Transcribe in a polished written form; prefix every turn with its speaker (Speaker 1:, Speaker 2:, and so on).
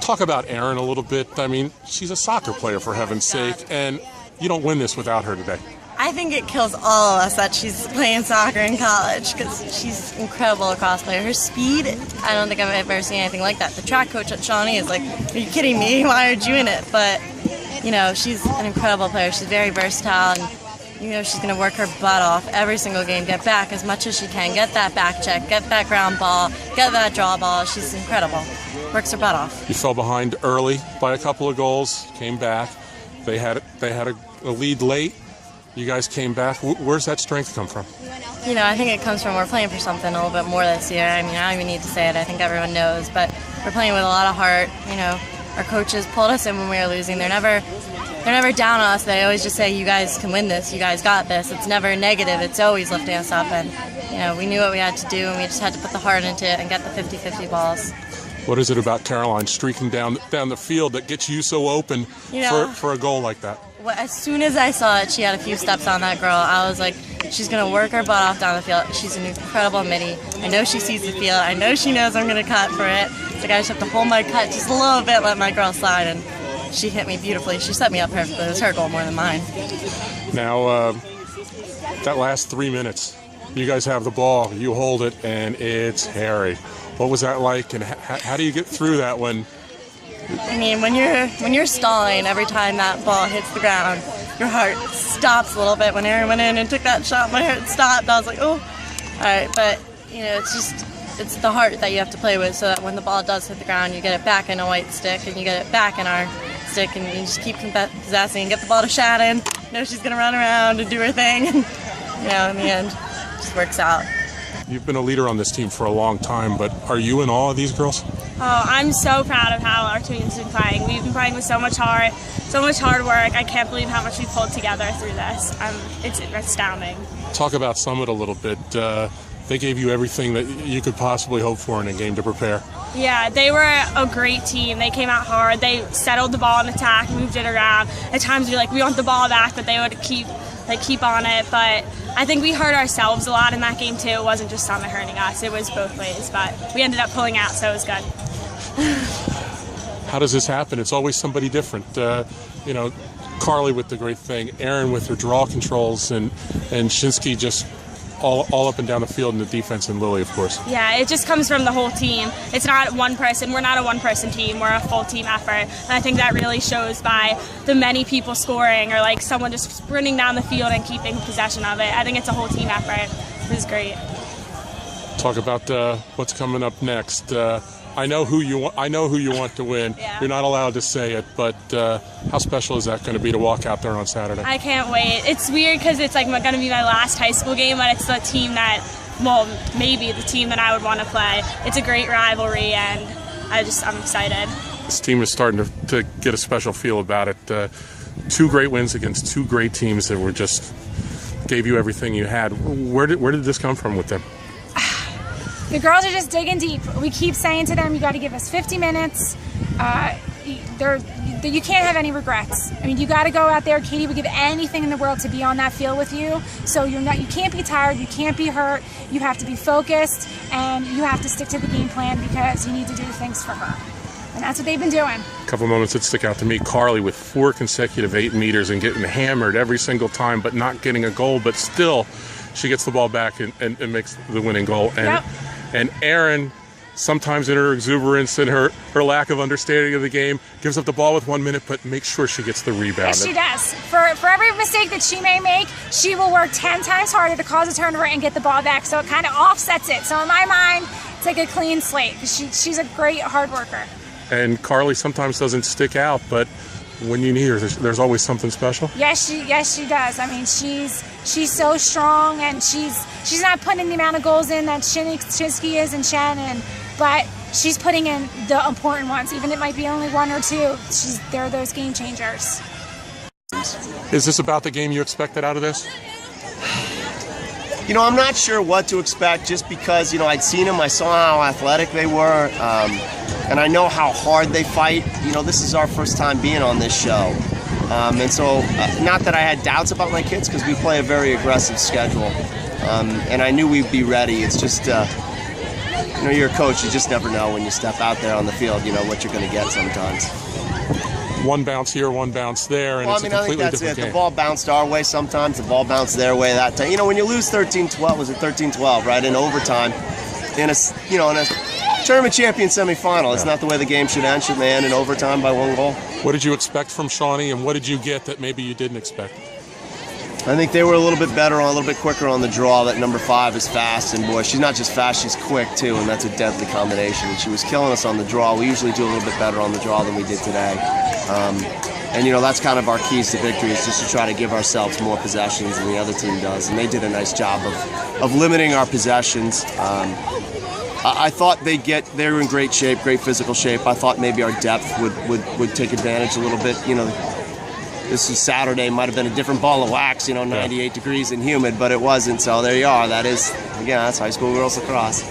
Speaker 1: Talk about Erin a little bit. I mean, she's a soccer player, for heaven's sake, and you don't win this without her today.
Speaker 2: I think it kills all of us that she's playing soccer in college because she's incredible lacrosse player. Her speed, I don't think I've ever seen anything like that. The track coach at Shawnee is like, are you kidding me? Why aren't you in it? But, you know, she's an incredible player. She's very versatile, and, you know, she's going to work her butt off every single game, get back as much as she can, get that back check, get that ground ball, get that draw ball. She's incredible. Works her butt off.
Speaker 1: You fell behind early by a couple of goals, came back. They had a lead late. You guys came back. Where's that strength come from?
Speaker 2: You know, I think it comes from we're playing for something a little bit more this year. I mean, I don't even need to say it. I think everyone knows. But we're playing with a lot of heart. You know, our coaches pulled us in when we were losing. They're never down on us. They always just say, you guys can win this. You guys got this. It's never negative. It's always lifting us up. And, you know, we knew what we had to do, and we just had to put the heart into it and get the 50-50 balls.
Speaker 1: What is it about Caroline streaking down the field that gets you so open for a goal like that?
Speaker 2: Well, as soon as I saw it, she had a few steps on that girl. I was like, she's going to work her butt off down the field. She's an incredible midi. I know she sees the field. I know she knows I'm going to cut for it. So I just have to hold my cut just a little bit, let my girl slide, and she hit me beautifully. She set me up perfectly. It was her goal more than mine.
Speaker 1: Now, that last 3 minutes, you guys have the ball, you hold it, and it's hairy. What was that like, and how do you get through that when...
Speaker 2: I mean, when you're stalling, every time that ball hits the ground, your heart stops a little bit. When Erin went in and took that shot, my heart stopped. I was like, oh, all right. But, you know, it's the heart that you have to play with so that when the ball does hit the ground, you get it back in a white stick and you get it back in our stick, and you just keep possessing and get the ball to Shannon. You know she's going to run around and do her thing. And, you know, in the end, it just works out.
Speaker 1: You've been a leader on this team for a long time, but are you in awe of these girls?
Speaker 3: Oh, I'm so proud of how our team's been playing. We've been playing with so much heart, so much hard work. I can't believe how much we pulled together through this. It's astounding.
Speaker 1: Talk about Summit a little bit. They gave you everything that you could possibly hope for in a game to prepare.
Speaker 3: Yeah, they were a great team. They came out hard. They settled the ball in attack, moved it around. At times we want the ball back, but they would keep on it. But I think we hurt ourselves a lot in that game too. It wasn't just Summit hurting us. It was both ways. But we ended up pulling out, so it was good.
Speaker 1: How does this happen? It's always somebody different. You know, CArly with the great thing, Erin with her draw controls, and Shinsky just all up and down the field in the defense, and Lily, of course.
Speaker 3: Yeah, it just comes from the whole team. It's not one person. We're not a one-person team. We're a full team effort. And I think that really shows by the many people scoring, or like someone just sprinting down the field and keeping possession of it. I think it's a whole team effort. This is great.
Speaker 1: Talk about what's coming up next. I know who you want to win.
Speaker 3: Yeah.
Speaker 1: You're not allowed to say it, but how special is that going to be to walk out there on Saturday?
Speaker 3: I can't wait. It's weird because it's like going to be my last high school game, but it's the team that, well, maybe the team that I would want to play. It's a great rivalry, and I'm excited.
Speaker 1: This team is starting to get a special feel about it. 2 great wins against 2 great teams that were just gave you everything you had. Where did this come from with them?
Speaker 4: The girls are just digging deep. We keep saying to them, you got to give us 50 minutes. You can't have any regrets. I mean, you got to go out there. Katie would give anything in the world to be on that field with you. So you can't be tired. You can't be hurt. You have to be focused, and you have to stick to the game plan because you need to do things for her. And that's what they've been doing.
Speaker 1: A couple of moments that stick out to me. CArly with 4 consecutive 8 meters and getting hammered every single time, but not getting a goal. But still, she gets the ball back and makes the winning goal. And,
Speaker 4: yep.
Speaker 1: And Erin, sometimes in her exuberance and her lack of understanding of the game, gives up the ball with 1 minute, but makes sure she gets the rebound.
Speaker 4: Yes, she does. For every mistake that she may make, she will work 10 times harder to cause a turnover and get the ball back. So it kind of offsets it. So in my mind, it's like a clean slate. She's a great hard worker.
Speaker 1: And CArly sometimes doesn't stick out, but when you need her, there's always something special.
Speaker 4: Yes, she does. I mean, she's so strong, and she's not putting the amount of goals in that Shinsky is and Shannon, but she's putting in the important ones. Even it might be only 1 or 2. They're those game changers.
Speaker 1: Is this about the game you expected out of this?
Speaker 5: You know, I'm not sure what to expect just because, you know, I'd seen them. I saw how athletic they were, and I know how hard they fight. You know, this is our first time being on this show. And so, not that I had doubts about my kids because we play a very aggressive schedule. And I knew we'd be ready. It's just, you know, you're a coach. You just never know when you step out there on the field, you know, what you're going to get sometimes.
Speaker 1: One bounce here, one bounce there, and it's a completely different game.
Speaker 5: The ball bounced our way sometimes. The ball bounced their way that time. You know, when you lose 13-12, was it 13-12, right, in overtime, in a tournament champion semifinal, it's not the way the game should end. Should they end in overtime by 1 goal?
Speaker 1: What did you expect from Shawnee, and what did you get that maybe you didn't expect?
Speaker 5: I think they were a little bit better, a little bit quicker on the draw. That number 5 is fast, and boy, she's not just fast, she's quick too, and that's a deadly combination. And she was killing us on the draw. We usually do a little bit better on the draw than we did today. And you know, that's kind of our keys to victory, is just to try to give ourselves more possessions than the other team does. And they did a nice job of limiting our possessions. I thought they were in great shape, great physical shape. I thought maybe our depth would take advantage a little bit. You know, this is Saturday, might have been a different ball of wax, you know, 98 degrees and humid, but it wasn't. So there you are. That is, again, that's high school girls lacrosse.